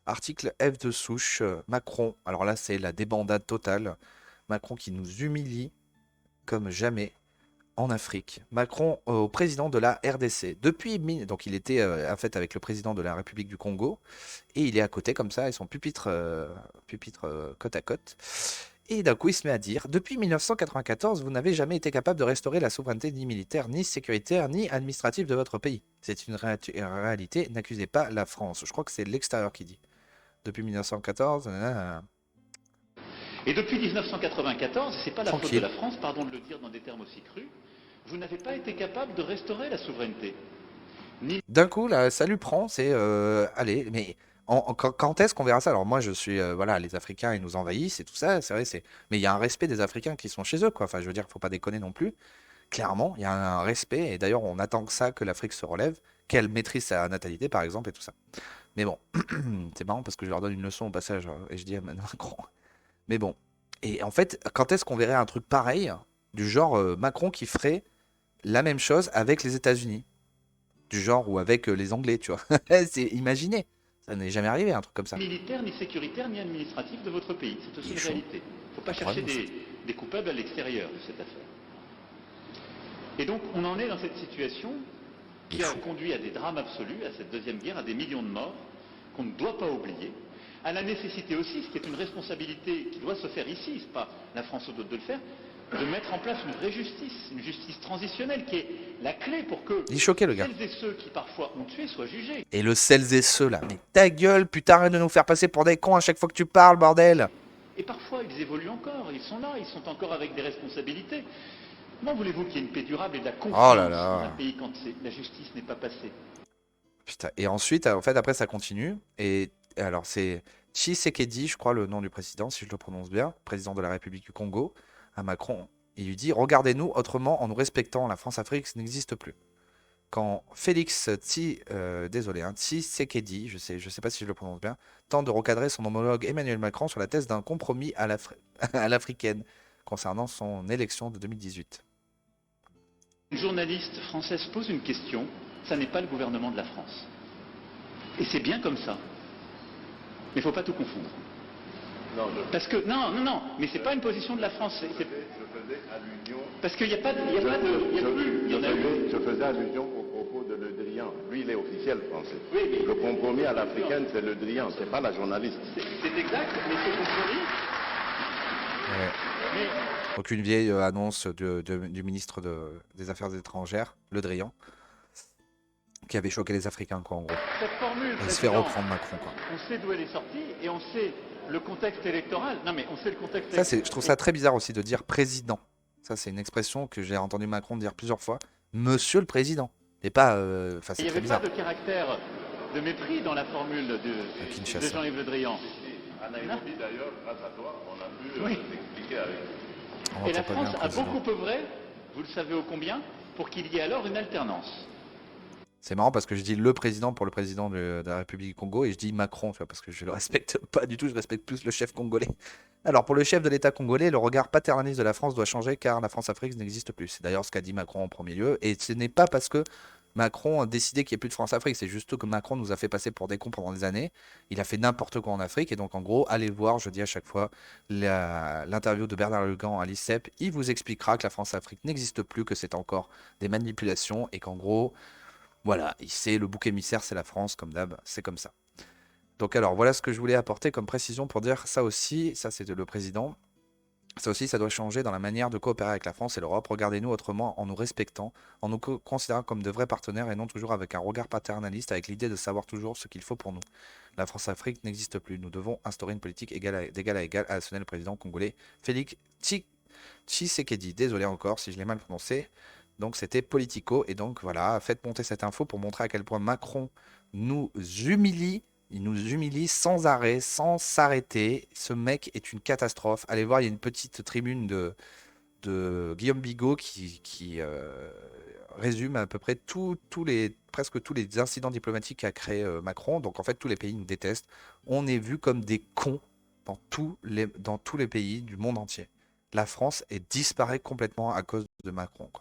Article F de souche, Macron. Alors là, c'est la débandade totale. Macron qui nous humilie comme jamais en Afrique. Macron au président de la RDC. Donc il était en fait avec le président de la République du Congo et il est à côté comme ça, et son pupitre côte à côte. Et d'un coup, il se met à dire, depuis 1994, vous n'avez jamais été capable de restaurer la souveraineté ni militaire, ni sécuritaire, ni administrative de votre pays. C'est une réalité, n'accusez pas la France. Je crois que c'est l'extérieur qui dit. Depuis 1914, nanana, Et depuis 1994, et c'est pas la faute de tranquille. la France, pardon de le dire dans des termes aussi crus, vous n'avez pas été capable de restaurer la souveraineté. Ni D'un coup, là, ça lui prend, c'est allez, mais quand est-ce qu'on verra ça? Alors moi, je suis, voilà, les Africains, ils nous envahissent et tout ça, c'est vrai, mais il y a un respect des Africains qui sont chez eux, quoi. Enfin, je veux dire, faut pas déconner non plus. Clairement, il y a un respect, et d'ailleurs, on attend que ça, que l'Afrique se relève, qu'elle maîtrise sa natalité, par exemple, et tout ça. Mais bon, c'est marrant parce que je leur donne une leçon au passage, et je dis à Macron. Mais bon, et en fait, quand est-ce qu'on verrait un truc pareil, du genre Macron qui ferait la même chose avec les États-Unis? Du genre ou avec les Anglais, tu vois. C'est imaginé. Ça n'est jamais arrivé, un truc comme ça. militaire, ni sécuritaire, ni administratif de votre pays. C'est Il aussi est une chaud. réalité. Il ne faut Pas pas de chercher problème aussi. des coupables à l'extérieur de cette affaire. Et donc, on en est dans cette situation Il est qui a fou. conduit à des drames absolus, à cette deuxième guerre, à des millions de morts, qu'on ne doit pas oublier, à la nécessité aussi, ce qui est une responsabilité qui doit se faire ici, c'est pas la France ou d'autres de le faire, de mettre en place une justice transitionnelle qui est la clé pour que Il est choqué, le gars. celles et ceux qui parfois ont tué soient jugés. Et le celles et ceux là. Mais ta gueule, putain, arrête de nous faire passer pour des cons à chaque fois que tu parles, bordel. Et parfois, ils évoluent encore, ils sont là, ils sont encore avec des responsabilités. Comment voulez-vous qu'il y ait une paix durable et de la Oh là confiance dans un là. pays quand la justice n'est pas passée? Putain. Et ensuite, en fait, après, ça continue. Et alors, c'est Tshisekedi, je crois, le nom du président, si je le prononce bien, président de la République du Congo, à Macron. Il lui dit, regardez-nous autrement en nous respectant. La France-Afrique, ça n'existe plus. Quand Félix désolé, hein, Tshisekedi, je sais pas si je le prononce bien, tente de recadrer son homologue Emmanuel Macron sur la thèse d'un compromis à à l'africaine concernant son élection de 2018. Une journaliste française pose une question, ça n'est pas le gouvernement de la France. Et c'est bien comme ça. Mais il ne faut pas tout confondre. Non, Parce que, non, non, non, mais c'est pas une position de la France. je faisais allusion. Parce qu'il n'y a pas de, il y a pas de, il y a plus, il y en a eu. Je faisais allusion au propos de Le Drian. Lui, il est officiel français. Oui, mais Le compromis à l'africaine, c'est Le Drian, c'est pas la journaliste. c'est exact, mais ce compromis, Ouais. mais Donc une vieille annonce du ministre des Affaires étrangères, Le Drian, qui avait choqué les Africains, quoi, en gros. cette formule, Et il se fait président, reprendre Macron, quoi. on sait d'où elle est sortie et on sait le contexte électoral. Non, mais on sait le contexte Ça, électoral. je trouve ça très bizarre aussi de dire président. Ça, c'est une expression que j'ai entendu Macron dire plusieurs fois. Monsieur le président. Et pas. Enfin, Il c'est n'y très avait pas bizarre. de caractère de mépris dans la formule À de Kinshasa. Jean-Yves Le Drian. À Nairobi, d'ailleurs, grâce à toi, on a pu Oui. s'expliquer avec. On Et la n'entend pas bien France le a président. beaucoup œuvré, vous le savez ô combien, pour qu'il y ait alors une alternance. C'est marrant parce que je dis le président pour le président de la République du Congo et je dis Macron, tu vois, parce que je le respecte pas du tout, je respecte plus le chef congolais. Alors pour le chef de l'État congolais, le regard paternaliste de la France doit changer car la France-Afrique n'existe plus. C'est d'ailleurs ce qu'a dit Macron en premier lieu. Et ce n'est pas parce que Macron a décidé qu'il n'y ait plus de France-Afrique, c'est juste que Macron nous a fait passer pour des cons pendant des années. Il a fait n'importe quoi en Afrique et donc en gros, allez voir, je dis à chaque fois, l'interview de Bernard Legan à l'ICEP. Il vous expliquera que la France-Afrique n'existe plus, que c'est encore des manipulations et qu'en gros, voilà, c'est le bouc émissaire, c'est la France, comme d'hab, c'est comme ça. Donc alors, voilà ce que je voulais apporter comme précision pour dire ça aussi, ça c'était le président, ça aussi ça doit changer dans la manière de coopérer avec la France et l'Europe. Regardez-nous autrement en nous respectant, en nous considérant comme de vrais partenaires et non toujours avec un regard paternaliste, avec l'idée de savoir toujours ce qu'il faut pour nous. La France-Afrique n'existe plus, nous devons instaurer une politique d'égal à égal, a sonné le président congolais Félix Tshisekedi. Désolé encore si je l'ai mal prononcé. Donc c'était Politico. Et donc voilà, faites monter cette info pour montrer à quel point Macron nous humilie. Il nous humilie sans arrêt, sans s'arrêter. Ce mec est une catastrophe. Allez voir, il y a une petite tribune de Guillaume Bigot qui résume à peu près presque tous les incidents diplomatiques qu'a créé Macron. Donc en fait, tous les pays nous détestent. On est vu comme des cons dans tous les pays du monde entier. La France disparaît complètement à cause de Macron, quoi.